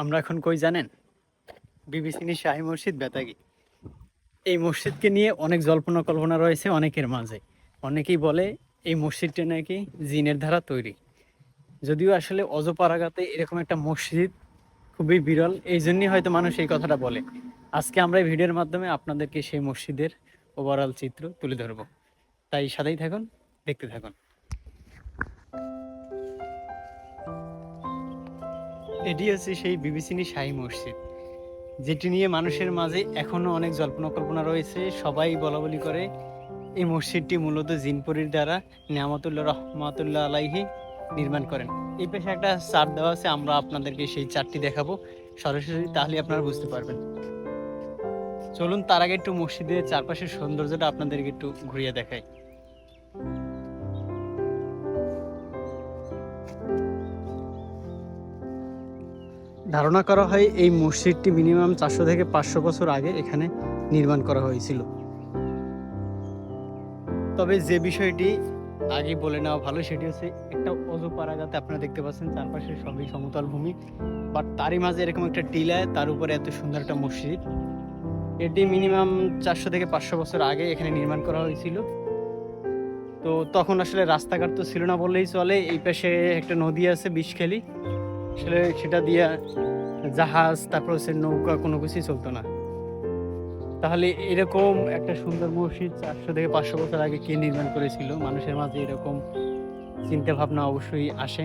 আমরা এখন কই জানেন? বিবিসিনি শাহী মসজিদ বেতাগী। এই মসজিদকে নিয়ে অনেক জল্পনা কল্পনা রয়েছে অনেকের মাঝে। অনেকেই বলে এই মসজিদটা নাকি জিনের দ্বারা তৈরি। যদিও আসলে অজপাড়াগাতে এরকম একটা মসজিদ খুবই বিরল, এই জন্যই হয়তো মানুষ এই কথাটা বলে। আজকে আমরা এই ভিডিওর মাধ্যমে আপনাদেরকে সেই মসজিদের ওভারঅল চিত্র তুলে ধরবো। তাই সাথেই থাকুন, দেখতে থাকুন। এটি হচ্ছে সেই বিবিসিনি শাহী মসজিদ, যেটি নিয়ে মানুষের মাঝে এখনো অনেক জল্পনা কল্পনা রয়েছে। সবাই বলাবলি করে এই মসজিদটি মূলত জিনপুরীর দ্বারা নিয়ামতুল্লাহ রহমাতুল্লাহ আলাইহি নির্মাণ করেন। এই পাশে একটা চার্ট দেওয়া আছে, আমরা আপনাদেরকে সেই চার্টটি দেখাবো সরাসরি, তাহলে আপনারা বুঝতে পারবেন। চলুন তার আগে একটু মসজিদের চারপাশের সৌন্দর্যটা আপনাদেরকে একটু ঘুরিয়ে দেখাই। ধারণা করা হয় এই মসজিদটি মিনিমাম 400 থেকে 500 বছর আগে এখানে নির্মাণ করা হয়েছিল। তবে যে বিষয়টি আগে বলে নেওয়া ভালো সেটি হচ্ছে একটা অজপাড়াগাতে আপনারা দেখতে পাচ্ছেন চারপাশে সবই সমতল ভূমি, বাট তারই মাঝে এরকম একটা টিলায় তার উপরে এত সুন্দর একটা মসজিদ। এটি মিনিমাম 400 থেকে 500 বছর আগে এখানে নির্মাণ করা হয়েছিল। তো তখন আসলে রাস্তাঘাট তো ছিল না বললেই চলে। এই পাশে একটা নদী আছে বিষখালী, আসলে সেটা দিয়ে জাহাজ তারপর হচ্ছে নৌকা কোনো কিছুই চলতো না। তাহলে এরকম একটা সুন্দর মসজিদ 400 থেকে 500 বছর আগে কে নির্মাণ করেছিল? মানুষের মাঝে এরকম চিন্তা ভাবনা অবশ্যই আসে।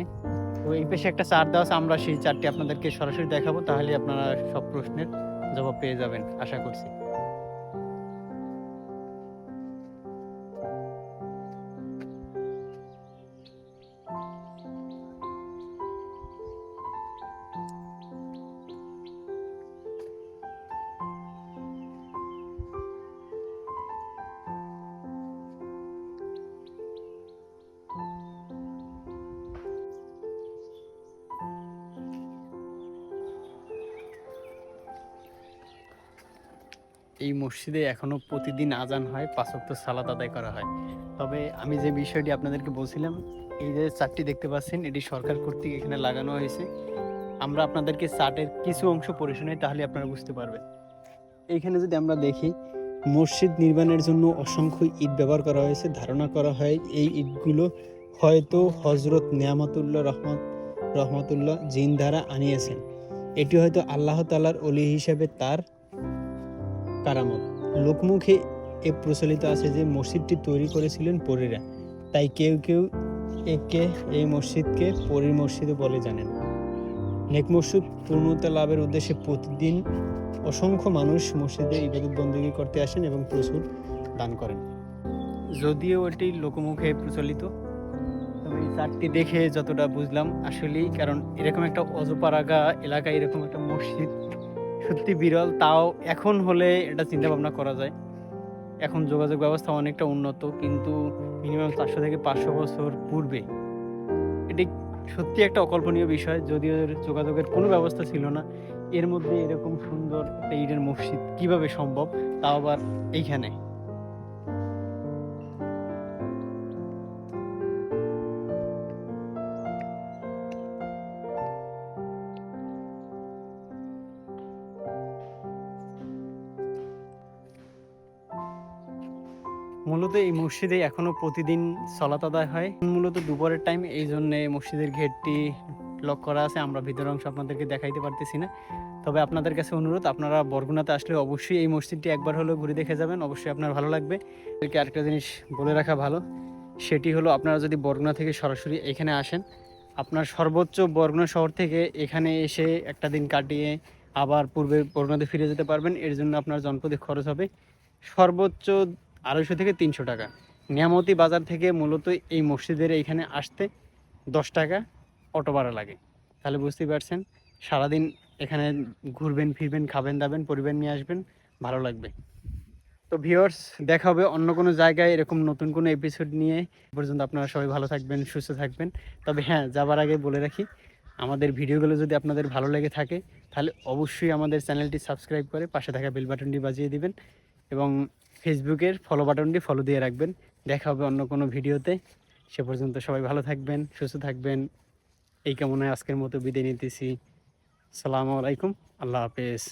তো এই পাশে একটা চার্ট দেওয়া আছে, আমরা সেই চার্টটি আপনাদেরকে সরাসরি দেখাবো, তাহলে আপনারা সব প্রশ্নের জবাব পেয়ে যাবেন আশা করছি। এই মসজিদে এখনো প্রতিদিন আজান হয়, 5 ওয়াক্ত সালাত আদায় করা হয়। তবে আমি যে বিষয়টি আপনাদেরকে বলছিলাম, এই যে চার্টটি দেখতে পাচ্ছেন এটি সরকার কর্তৃক এখানে লাগানো হয়েছে। আমরা আপনাদেরকে চার্টের কিছু অংশ পড়ে শোনাই, তাহলে আপনারা বুঝতে পারবেন। এইখানে যদি আমরা দেখি, মসজিদ নির্মাণের জন্য অসংখ্য ইট ব্যবহার করা হয়েছে। ধারণা করা হয় এই ইটগুলো হয়তো হজরত নিয়ামতুল্লাহ রহমতুল্লাহ জিন দ্বারা আনিয়েছেন। এটি হয়তো আল্লাহ তাআলার ওলি হিসেবে তার কারামত। লোকমুখে এ প্রচলিত আছে যে মসজিদটি তৈরি করেছিলেন পরীরা, তাই কেউ কেউ একে এই মসজিদকে পরীর মসজিদ বলে জানেন। নেক মসজিদ পূর্ণতা লাভের উদ্দেশ্যে প্রতিদিন অসংখ্য মানুষ মসজিদে ইবাদত বন্দেগী করতে আসেন এবং প্রচুর দান করেন। যদিও এটি লোকমুখে প্রচলিত, তবে এই চারটি দেখে যতটা বুঝলাম আসলেই, কারণ এরকম একটা অজপাড়াগা এলাকায় এরকম একটা মসজিদ সত্যি বিরল। তাও এখন হলে এটা চিন্তা ভাবনা করা যায়। এখন যোগাযোগ ব্যবস্থা অনেকটা উন্নত, কিন্তু মিনিমাম 400 থেকে 500 বছর পূর্বে এটি সত্যি একটা অকল্পনীয় বিষয়। যদিও এর যোগাযোগের কোনো ব্যবস্থা ছিল না, এর মধ্যে এরকম সুন্দর একটা ইটের মসজিদ কিভাবে সম্ভব, তাও আবার এইখানে। মূলত এই মসজিদে এখনো প্রতিদিন সালাত আদায় হয়, মূলত দুপুরের টাইম, এই জন্য মসজিদের গেটটি লক করা আছে। আমরা ভিতরের অংশ আপনাদেরকে দেখাইতে পারতেছি না। তবে আপনাদের কাছে অনুরোধ, আপনারা বরগুনাতে আসলে অবশ্যই এই মসজিদটি একবার হলেও ঘুরে দেখে যাবেন, অবশ্যই আপনার ভালো লাগবে। এদেরকে আরেকটা জিনিস বলে রাখা ভালো, সেটি হলো আপনারা যদি বরগুনা থেকে সরাসরি এখানে আসেন, আপনার সর্বোচ্চ বরগুনা শহর থেকে এখানে এসে একটা দিন কাটিয়ে আবার পূর্বে বরগুনাতে ফিরে যেতে পারবেন। এর জন্য আপনার জনপ্রতি খরচ হবে সর্বোচ্চ 250 থেকে 300 টাকা। নিয়ামতি বাজার থেকে মূলত এই মসজিদের এইখানে আসতে 10 টাকা অটো ভাড়া লাগে। তাহলে বুঝতেই পারছেন, সারাদিন এখানে ঘুরবেন ফিরবেন, খাবেন দাবেন, পরিবার নিয়ে আসবেন, ভালো লাগবে। তো ভিউয়ার্স, দেখা হবে অন্য কোনো জায়গায় এরকম নতুন কোনো এপিসোড নিয়ে। পর্যন্ত আপনারা সবাই ভালো থাকবেন, সুস্থ থাকবেন। তবে হ্যাঁ, যাবার আগে বলে রাখি, আমাদের ভিডিওগুলো যদি আপনাদের ভালো লেগে থাকে তাহলে অবশ্যই আমাদের চ্যানেলটি সাবস্ক্রাইব করে পাশে থাকা বেল বাটনটি বাজিয়ে দিবেন এবং ফেসবুকের ফলো বাটনটি ফলো দিয়ে রাখবেন। দেখা হবে অন্য কোনো ভিডিওতে। সে পর্যন্ত সবাই ভালো থাকবেন, সুস্থ থাকবেন, এই কামনায় আজকের মতো বিদায় নিতেছি। আসসালামু আলাইকুম, আল্লাহ হাফেজ।